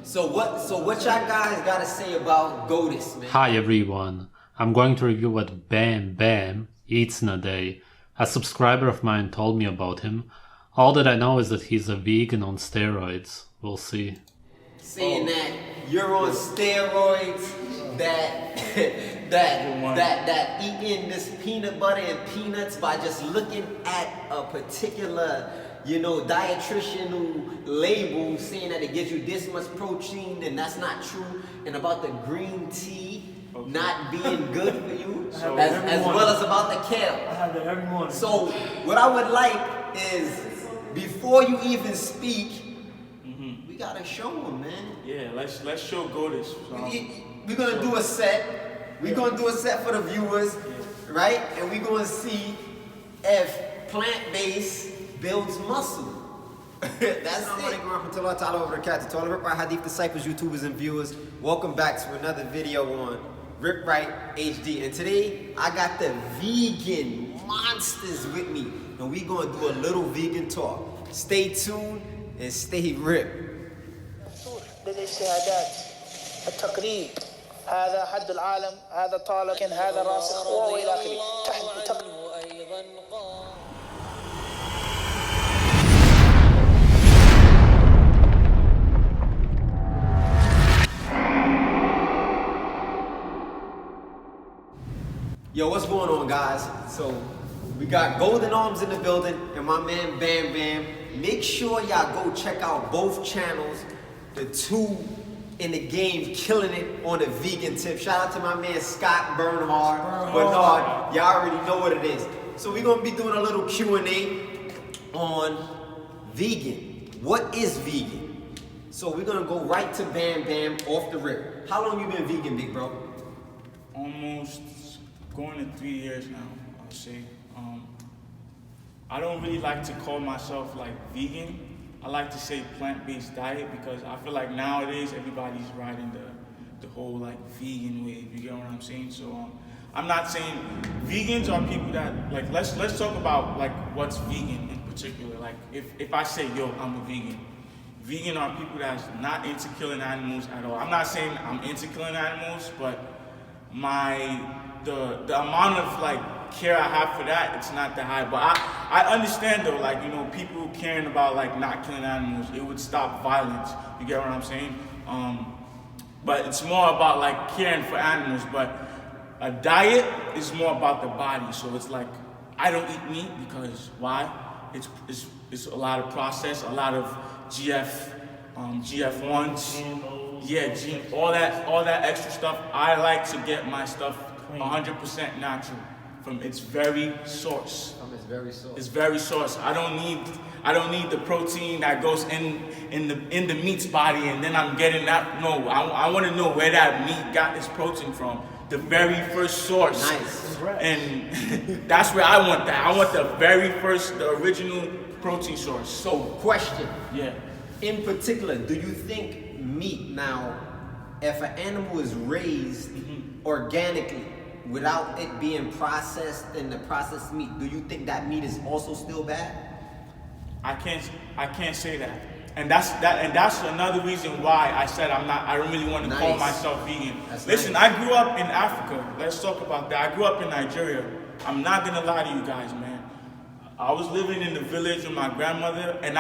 So what y'all guys gotta say about Goatis, man? Hi everyone, I'm going to review what Baam eats in a day. A subscriber of mine told me about him. All that I know is that he's a vegan on steroids. We'll see. Saying that you're on steroids, that eating this peanut butter and peanuts by just looking at a particular, dietitian label saying that it gives you this much protein, and that's not true. And about the green tea not being good for you, as well as about the kale. I have that every morning. So what I would like is, before you even speak, we gotta show them, man. Yeah, let's show Goatis. We're gonna do a set. We're gonna do a set for the viewers, right? And we're gonna see if plant-based builds muscle. That's it. To all the RipRightHD disciples, YouTubers, and viewers, welcome back to another video on RipRightHD. And today, I got the vegan monsters with me. And we're gonna do a little vegan talk. Stay tuned and stay ripped. للاجتهادات التقليد هذا حد العالم هذا طالب هذا راسخ والى اخره تحت ايضا Yo, what's going on, guys? So we got Golden Arms in the building and my man Bam. Make sure y'all go check out both channels. The two in the game killing it on the vegan tip. Shout out to my man Scott Bernhard. Y'all already know what it is. So we're gonna be doing a little Q&A on vegan. What is vegan? So we're gonna go right to Bam off the rip. How long you been vegan, big bro? Almost going to 3 years now, I'll say. I don't really like to call myself like vegan. I like to say plant-based diet because I feel like nowadays everybody's riding the whole like vegan wave. You get what I'm saying? So I'm not saying vegans are people that like let's talk about like what's vegan in particular. Like if I say yo I'm a vegan, vegan are people that's not into killing animals at all. I'm not saying I'm into killing animals, but the amount of like care I have for that, it's not that high. But I understand though, like, people caring about like not killing animals, it would stop violence. You get what I'm saying? But it's more about like caring for animals. But a diet is more about the body. So it's like, I don't eat meat because why? It's a lot of processed, a lot of GF1s. Yeah, all that extra stuff. I like to get my stuff 100% natural from its very source. It's very source. I don't need the protein that goes in the meat's body and then I'm getting that. No, I want to know where that meat got its protein from. The very first source. Nice. And that's where I want that. I want the original protein source. So question. Yeah. In particular, do you think meat now, if an animal is raised organically without it being processed in the processed meat, do you think that meat is also still bad? I can't say that. And that's another reason why I said I don't really want to call myself vegan. Listen, nice. I grew up in Africa. Let's talk about that. I grew up in Nigeria. I'm not gonna lie to you guys, man. I was living in the village with my grandmother, and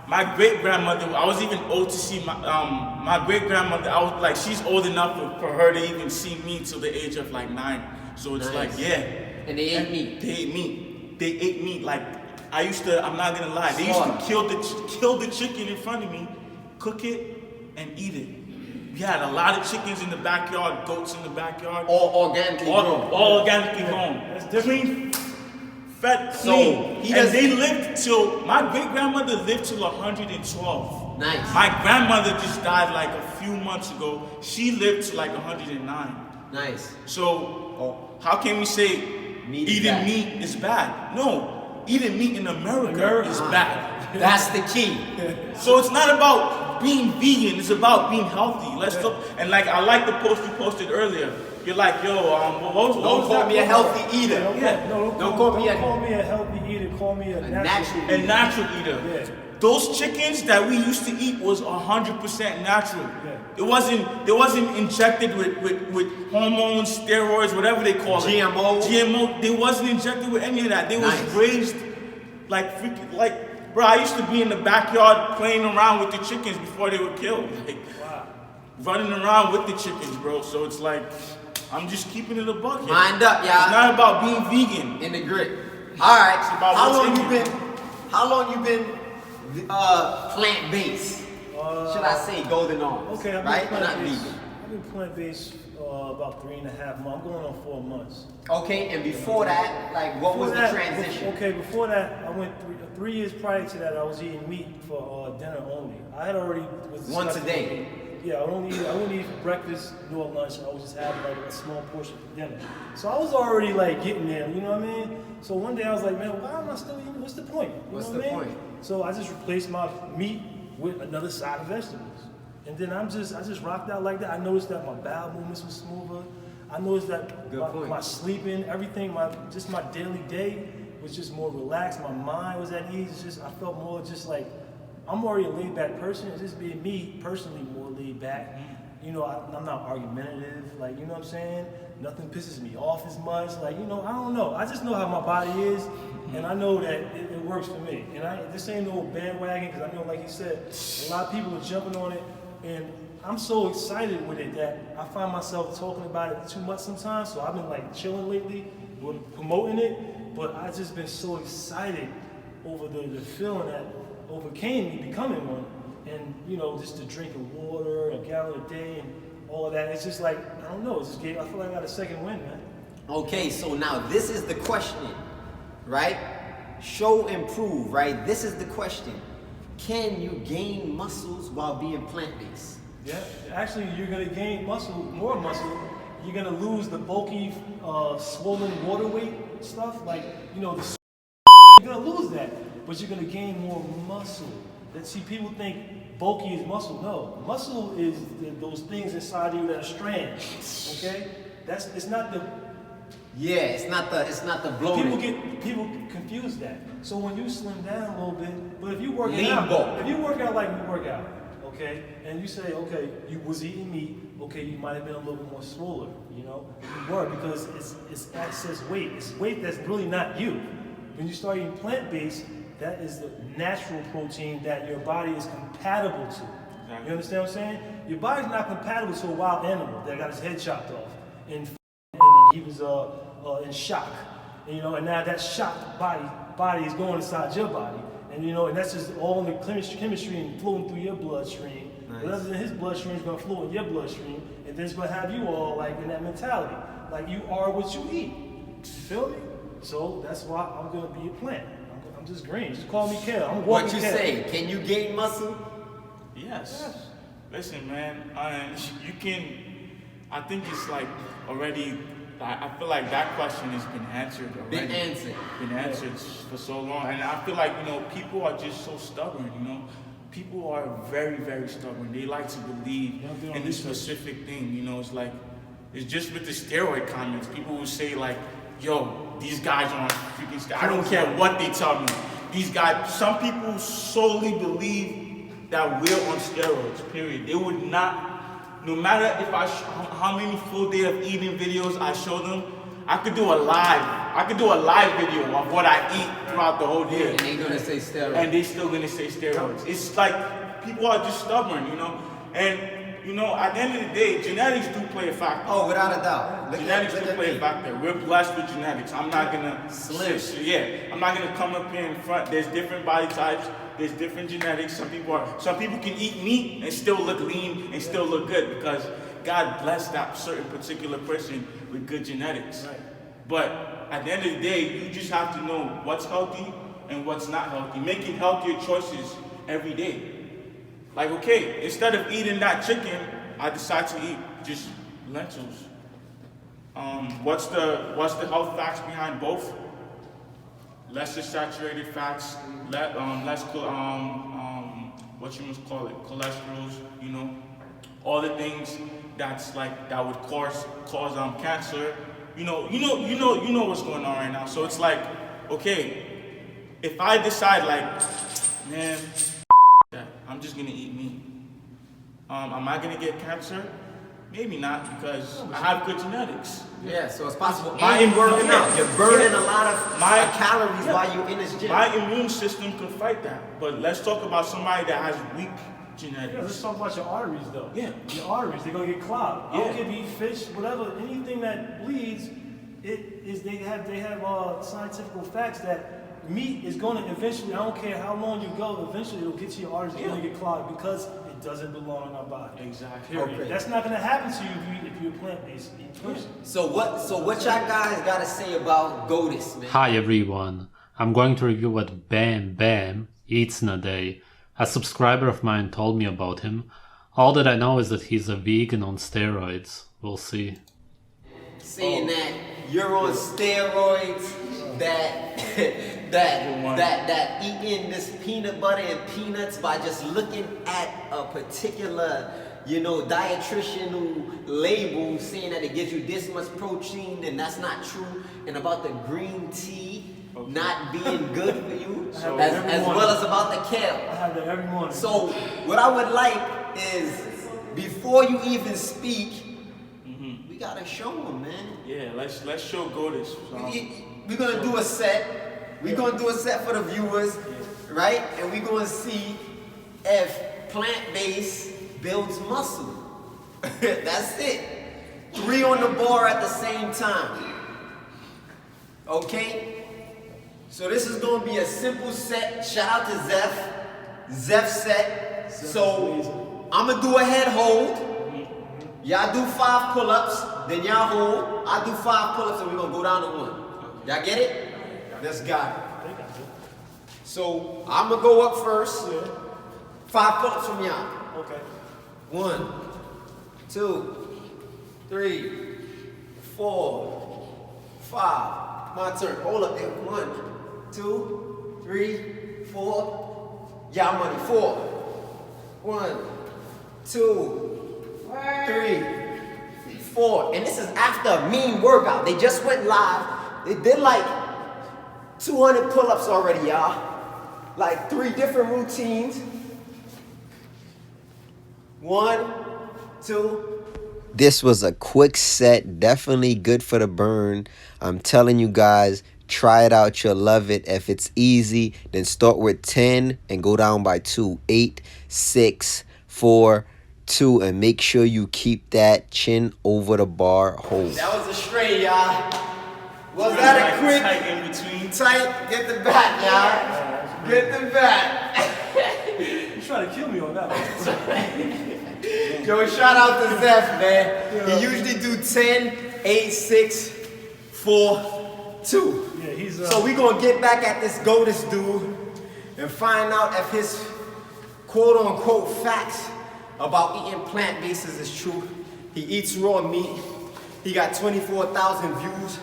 my great-grandmother, I was even old to see my great-grandmother. I was like, she's old enough for her to even see me till the age of like 9. So it's like, yeah. And they ate meat. They ate meat. Like, I'm not gonna lie, they used to kill the chicken in front of me, cook it, and eat it. We had a lot of chickens in the backyard, goats in the backyard. All organically grown. All organically grown. That's different. Fed clean. My great-grandmother lived till 112. Nice. My grandmother just died like a few months ago. She lived to like 109. Nice. So, how can we say eating meat is bad? No, eating meat in America is bad. That's the key. So it's not about being vegan, it's about being healthy. Let's talk. And like, I like the post you posted earlier. You're like, yo, don't call me a healthy eater. Yeah. Don't call me a healthy eater. Call me a natural eater. those chickens that we used to eat was 100% natural. Yeah. They wasn't injected with hormones, steroids, whatever they call it. GMO. They wasn't injected with any of that. They was raised like freaking, like, bro, I used to be in the backyard playing around with the chickens before they were killed. Like, running around with the chickens, bro. So it's like, I'm just keeping it a buck here. Mind up, y'all. It's not about being vegan. In the grit. All right. It's about How long you been plant-based? Should I say golden arms? Okay, I've right? been Not plant-based. vegan. I've been plant-based about 3.5 months. I'm going on 4 months. Okay, and before that, like, what was the transition? Before that, I went 3 years prior to that. I was eating meat for dinner only. I had already Once a day. Yeah, I wouldn't eat for breakfast nor lunch. I would just have like a small portion for dinner. So I was already like getting there, you know what I mean? So one day I was like, man, why am I still eating? What's the point? What's the point? So I just replaced my meat with another side of vegetables. And then I just rocked out like that. I noticed that my bowel movements was smoother. I noticed that my sleeping, everything, my daily day was just more relaxed. My mind was at ease. It's just, I felt more just like, I'm already a laid back person. It's just being me personally more laid back. You know, I'm not argumentative. Like, you know what I'm saying? Nothing pisses me off as much. Like, you know, I don't know. I just know how my body is, and I know that it works for me. And this ain't no bandwagon, because I know, like he said, a lot of people are jumping on it, and I'm so excited with it that I find myself talking about it too much sometimes. So I've been like chilling lately with promoting it, but I've just been so excited over the feeling that overcame me becoming one. And, you know, just the drinking water, a gallon a day, and all of that. It's just like, I don't know, I feel like I got a second win, man. Okay, so now this is the question, right? Show and prove, right? This is the question. Can you gain muscles while being plant-based? Yeah, actually, you're gonna gain more muscle. You're gonna lose the bulky, swollen water weight stuff, like, you know, you're gonna lose that, but you're gonna gain more muscle. See, people think bulky is muscle. No, muscle is those things inside you that are strands. Okay, it's not the. Yeah, it's not the bloating. People confuse that. So when you slim down a little bit, but if you work Lean out, bulk. if you work out like we work out, okay, and you say, okay, you was eating meat, okay, you might have been a little bit more swoller, you know, you were, because it's excess weight. It's weight that's really not you. When you start eating plant-based, that is the natural protein that your body is compatible to. You understand what I'm saying? Your body's not compatible to a wild animal that got his head chopped off, and he was in shock. And, you know, and now that shocked body is going inside your body, and you know, and that's just all in the chemistry and flowing through your bloodstream. Nice. But other than his bloodstream, it's gonna flow in your bloodstream, and then it's gonna have you all like in that mentality, like you are what you eat. You feel me? So that's why I'm gonna be a plant. I'm just green. Just call me kale. I'm walking What you kale. say? Can you gain muscle? Yes. Listen, man, you can, I think it's like already, I feel like that question has been answered already. Been answered for so long. And I feel like, you know, people are just so stubborn, you know. People are very, very stubborn. They like to believe in this specific thing, you know. It's like, it's just with the steroid comments. People will say like, yo, these guys are on freaking steroids. I don't care what they tell me. These guys, some people solely believe that we're on steroids, period. They would not, no matter if how many full day of eating videos I show them, I could do a live video of what I eat throughout the whole day. And they're gonna say steroids. And they still gonna say steroids. It's like, people are just stubborn, you know? And, you know, at the end of the day, genetics do play a factor. Oh, without a doubt. Genetics do play a factor. We're blessed with genetics. I'm not gonna Slim. I'm not gonna come up here in front. There's different body types. There's different genetics. Some people can eat meat and still look lean and still look good because God blessed that certain particular person with good genetics. Right. But at the end of the day, you just have to know what's healthy and what's not healthy. Making healthier choices every day. Like, okay, instead of eating that chicken, I decide to eat just lentils. What's the health facts behind both? Lesser saturated fats, less what you must call it, cholesterols, you know, all the things that would cause cancer. You know what's going on right now. So it's like, okay, if I decide like, man, just gonna eat meat. Am I gonna get cancer? Maybe not, because I have good genetics. Yeah, so it's possible. My And you're working out. yeah, You're burning yeah. a lot of calories while you're in this gym. My immune system could fight that. But let's talk about somebody that has weak Yeah, let's genetics. talk about your arteries though. Yeah. Your arteries, they're gonna get clogged. I Yeah. don't care if you eat fish, whatever, anything that bleeds, they have scientific facts that meat is gonna eventually, I don't care how long you go, eventually it'll get to your arteries, they're gonna get clogged because it doesn't belong in our body. Exactly. Period. Okay. That's not gonna happen to you if you're a plant-based eating person. So what y'all guys gotta say about Goatis, man? Hi everyone, I'm going to review what Bam eats in a day. A subscriber of mine told me about him. All that I know is that he's a vegan on steroids. We'll see. Saying that you're on steroids, that eating this peanut butter and peanuts by just looking at a particular, dietitian label saying that it gives you this much protein and that's not true, and about the green tea not being good for you, as well as about the kale. I have that every morning. So what I would like is, before you even speak, we gotta show them, man. Yeah, let's show Goatis. We're gonna do a set. We're gonna do a set for the viewers, right? And we're gonna see if plant-based builds muscle. That's it. 3 on the bar at the same time. Okay? So this is gonna be a simple set. Shout out to Zeph set. So I'm gonna do a head hold. Y'all do 5 pull-ups, then y'all hold. I do 5 pull-ups and we're gonna go down to 1. Y'all get it? Let's got it. So I'm gonna go up first. 5 pull-ups from y'all. Okay. 1, 2, 3, 4, 5. My turn. Hold up there. 1, 2, 3, 4. Y'all money. 4. 1, 2, 3, 4. And this is after a mean workout. They just went live. They did like 200 pull-ups already, y'all. Like 3 different routines. 1, 2. This was a quick set, definitely good for the burn. I'm telling you guys, try it out, you'll love it. If it's easy, then start with 10 and go down by 2. 8, 6, 4, 2, and make sure you keep that chin over the bar hold. That was a straight, y'all. Was that a quick? Tight in between. Tight, get the back, y'all. Get the back. You trying to kill me on that one. Yo, shout out to Zeph, man. He usually do 10, 8, 6, 4, 2. Yeah, he's So we gonna get back at this Goatis dude and find out if his quote-unquote facts about eating plant-based is true. He eats raw meat. He got 24,000 views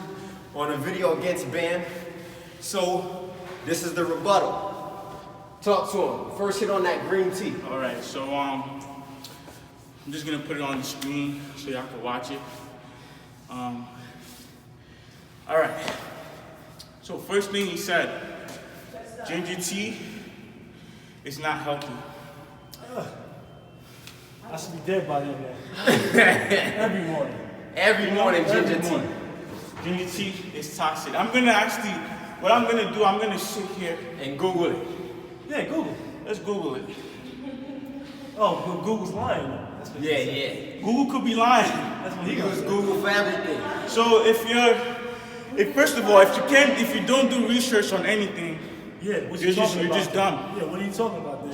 on a video against Baam. So this is the rebuttal. Talk to him. First hit on that green tea. All right, so I'm just gonna put it on the screen so y'all can watch it. All right. So first thing he said, ginger tea is not healthy. I should be dead by then, man. Every morning. Every morning, ginger tea. morning. Ginger tea is toxic. What I'm gonna do, I'm gonna sit here. And Google it. Yeah, Google. Let's Google it. Oh, Google's lying. That's what he said. Yeah. Google could be lying. That's what He he uses goes. Google for everything. So first of all, if you don't do research on anything, Yeah, what You're you talking about? just dumb. Yeah, what are you talking about then?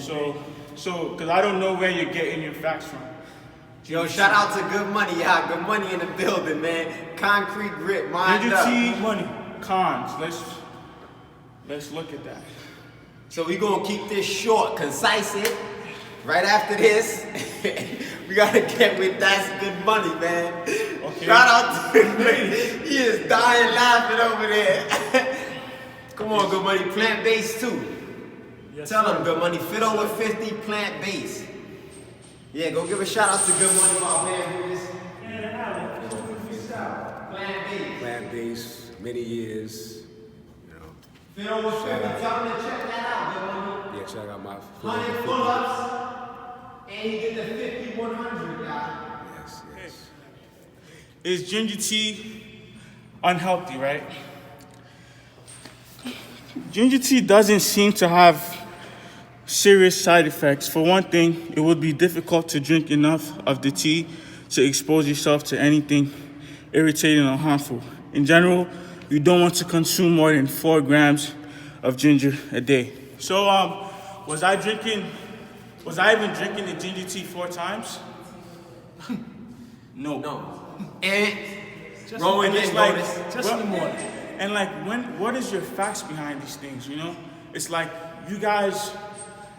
so, because I don't know where you're getting your facts from. Yo, shout out to Good Money, y'all. Good Money in the building, man. Concrete grip, mind Ginger up. tea, money. cons. Let's look at that. So we gonna keep this short, concise it. Right after this, we gotta get with That's Good Money, man. Okay. Shout out to Good Money. He is dying laughing over there. Come on, Good Money, plant-based too. Yes, Tell sir. him, Good Money, fit over 50, plant-based. Yeah, go give a shout out to Good Money, my man. Who is plant-based. Plant-based, many years, you know. Fit over 50, tell him to check that out, Good Money. Yeah, check out my 100 pull-ups. And you get the 50-100, guy. Yes, yes. Is ginger tea unhealthy, right? Ginger tea doesn't seem to have serious side effects. For one thing, it would be difficult to drink enough of the tea to expose yourself to anything irritating or harmful. In general, you don't want to consume more than 4 grams of ginger a day. So, was I even drinking the ginger tea 4 times? No. And Just roll And again, it's like, Goatis. Just in the morning. and like, what is your facts behind these things, you know? It's like, you guys,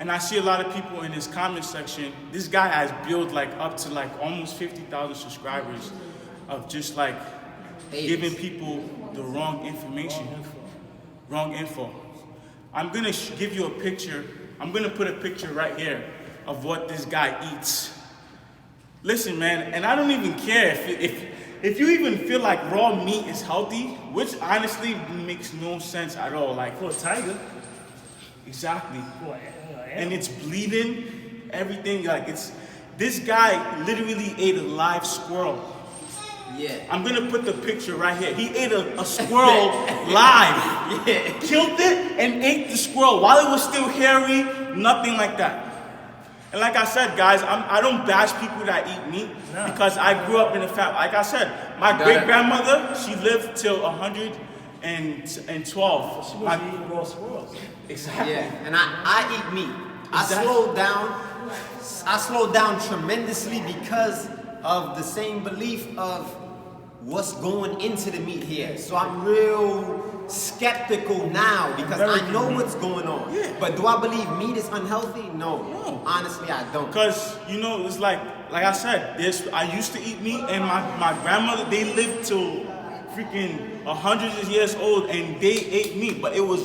and I see a lot of people in this comment section, this guy has built like up to like almost 50,000 subscribers of just like giving people the wrong information. Wrong info. I'm gonna give you a picture. I'm gonna put a picture right here of what this guy eats. Listen, man, and I don't even care if you even feel like raw meat is healthy, which honestly makes no sense at all. Like, For a tiger. exactly. For And it's bleeding, everything. Like, it's, this guy literally ate a live squirrel. Yeah. I'm gonna put the picture right here. He ate a squirrel live. Yeah. Killed it and ate the squirrel while it was still hairy, nothing like that. And like I said, guys, I don't bash people that eat meat because I grew up in a family. Like I said, my great-grandmother, she lived till 112. She was eating raw squirrels. Exactly. Yeah, and I eat meat. Exactly. I slowed down tremendously because of the same belief of what's going into the meat here. So I'm real skeptical now because I know what's going on. Yeah. But do I believe meat is unhealthy? No. Honestly, I don't. Because, you know, it's like I said, I used to eat meat, and my grandmother, they lived till freaking 100 years old, and they ate meat, but it was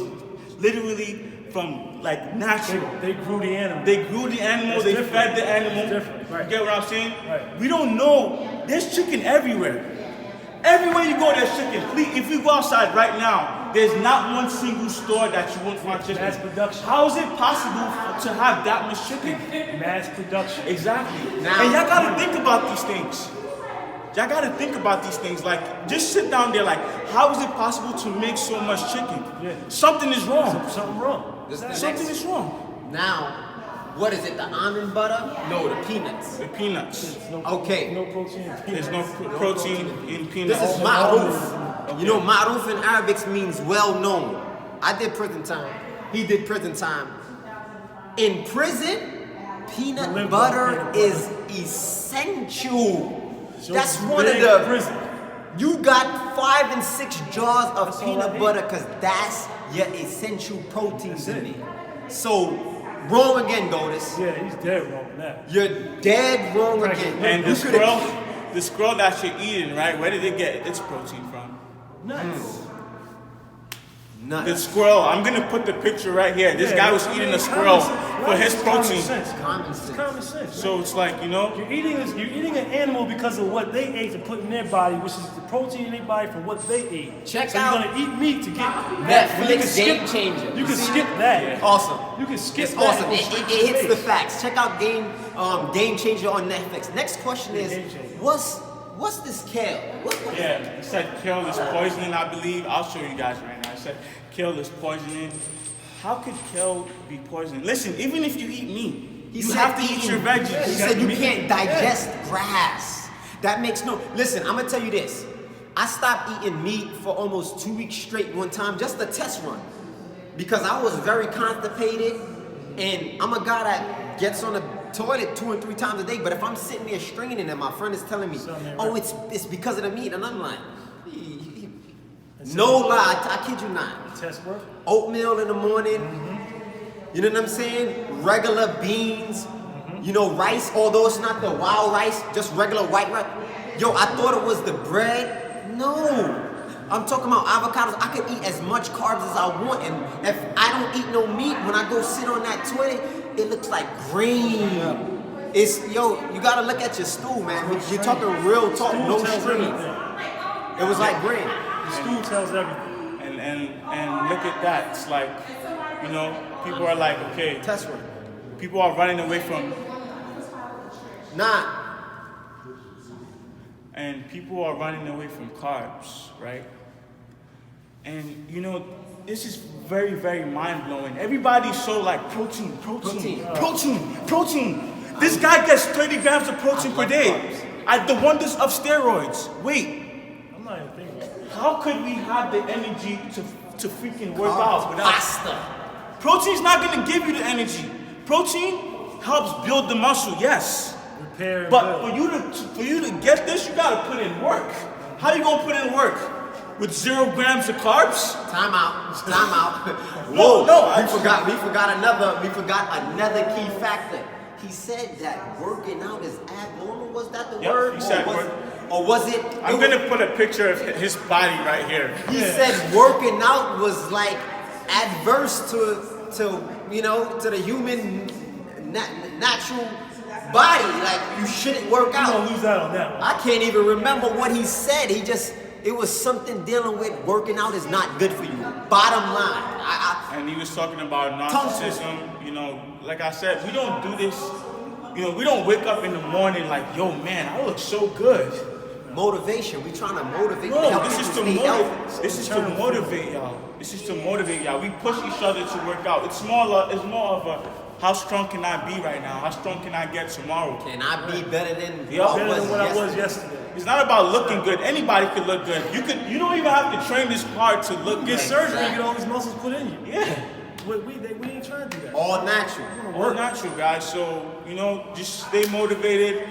literally from like natural. They grew the animal. They grew the animal, It's they different. fed the animal. It's different, right. You get what I'm saying? Right. We don't know. There's chicken everywhere. Everywhere you go, there's chicken. Please, if you go outside right now, there's not one single store that you won't find chicken. Mass production. How is it possible to have that much chicken? Mass production. Exactly. Now- And y'all gotta think about these things. Y'all gotta think about these things. Like, just sit down there. Like, how is it possible to make so much chicken? Yeah. Something is wrong. Something wrong. Something is wrong. Now, what is it? The almond butter? No, the peanuts. The peanuts. Okay. No protein. There's no protein in peanuts. This is ma'ruf. You know, ma'ruf in Arabic means well known. I did prison time. He did prison time. In prison, peanut butter is essential. That's one of the prison. You got 5 and 6 jars of That's all I peanut need. butter because that's your essential proteins in it. So, wrong again, Goatis. Yeah, he's dead wrong on that. You're dead wrong again. And You coulda- the squirrel that you're eating, right? Where did it get its protein from? Nuts. The Nuts. squirrel. I'm gonna put the picture right here. This guy was eating a squirrel for his protein. Common sense. Common sense. So it's like, you know, You're eating an animal because of what they ate to put in their body, which is the protein in their body from what they ate. Check so out you're gonna eat meat to get Netflix you can skip- Game Changer. You can skip that. Awesome. You can skip It's that. awesome. and go It straight to hits the space. facts. Check out Game Changer on Netflix. Next question is, Game Changer. what's this kale? What- yeah, it said kale is poisoning, I believe. I'll show you guys right now. It said kale is poisoning. How could kale be poisoning? Listen, even if you eat meat, He you said have to eat your veggies. He said you can't digest grass. That makes no. Listen, I'm gonna tell you this. I stopped eating meat for almost 2 weeks straight one time, just a test run, because I was very constipated, and I'm a guy that gets on the toilet 2 and 3 times a day. But if I'm sitting there straining and my friend is telling me, "Oh, it's because of the meat," and I'm like, no lie, I kid you not. Test work. Oatmeal in the morning. You know what I'm saying? Regular beans. You know, rice, although it's not the wild rice, just regular white rice. Yo, I thought it was the bread. No. I'm talking about avocados. I could eat as much carbs as I want, and if I don't eat no meat, when I go sit on that toilet, it looks like green. It's, yo, you gotta look at your stool, man. You're talking real talk, Stool no tells strings. everything. It was like green. The stool tells everything. And look at that. It's like, you know, people are like, okay, Test run. people are running away from Nah. And people are running away from carbs, right? And you know, this is very, very mind-blowing. Everybody's so like protein. This guy gets 30 grams of protein per day. At the wonders of steroids. Wait, I'm not even thinking about it. how could we have the energy to freaking work out without Pasta. Protein's not gonna give you the energy. Protein helps build the muscle, yes. Repair and But build. for you to get this, you gotta put in work. How you gonna put in work? With 0 grams of carbs? Time out. No, we forgot another key factor. He said that working out is abnormal. Was that the Yep, word? he said Or was it? I'm gonna put a picture of his body right here. He said working out was like adverse to the human natural body. Like you shouldn't work I'm out. gonna lose out on that one. I can't even remember what he said. It was something dealing with working out is not good for you. Bottom line. And he was talking about narcissism. You know, like I said, we don't do this. You know, we don't wake up in the morning like, yo, man, I look so good. Motivation. We trying to motivate. No, help this is people to stay healthy. This is to motivate y'all. This is to motivate y'all. We push each other to work out. It's more of a how strong can I be right now? How strong can I get tomorrow? Can I be better than Better than what I was yesterday. It's not about looking good. Anybody could look good. You don't even have to train this hard to look Get good. surgery and get all these muscles put in you. Yeah. We ain't trying to do that. All natural. All natural, guys. So, you know, just stay motivated.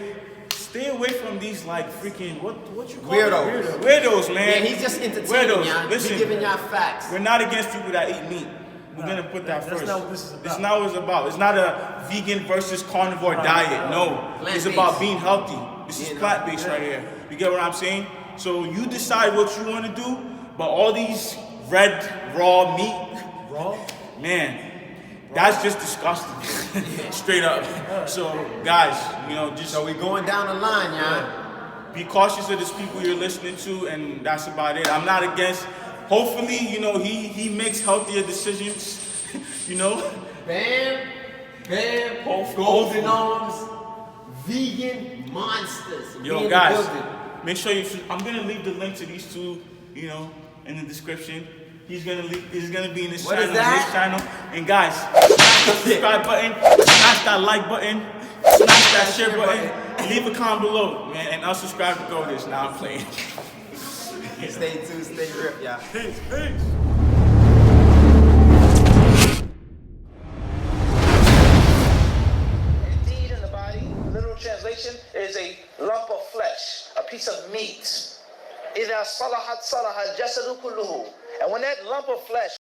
Stay away from these like freaking what you call Weirdos. Weirdos, man. Yeah, he's just entertaining Weirdos. y'all. Listen, He's giving y'all facts. we're not against people that eat meat. We're gonna put that that's first. not what this is about. It's not what it's about. It's not a vegan versus carnivore diet. No, it's Plant-based. about being healthy. This is Being plant-based right here. You get what I'm saying? So you decide what you want to do, but all these red raw meat, Raw? man, that's just disgusting. Straight up. So guys, you know, just So we going down the line, y'all. be cautious of these people you're listening to, and that's about it. I'm not against. Hopefully, you know, he makes healthier decisions. You know. Bam, Hopefully. golden arms, vegan monsters. Be Yo, in the guys, building. make sure I'm gonna leave the link to these two, you know, in the description. He's gonna be in this What channel, is that? his channel. And guys, smash that subscribe button, smash that like button, smash that share button, leave a comment below, man, and unsubscribe to Goatis. Now I'm playing. Stay tuned, stay ripped, y'all. Peace. Indeed, in the body, literal translation is a lump of flesh, a piece of meat. إذا صلحت صلح الجسد كله. And when that lump of flesh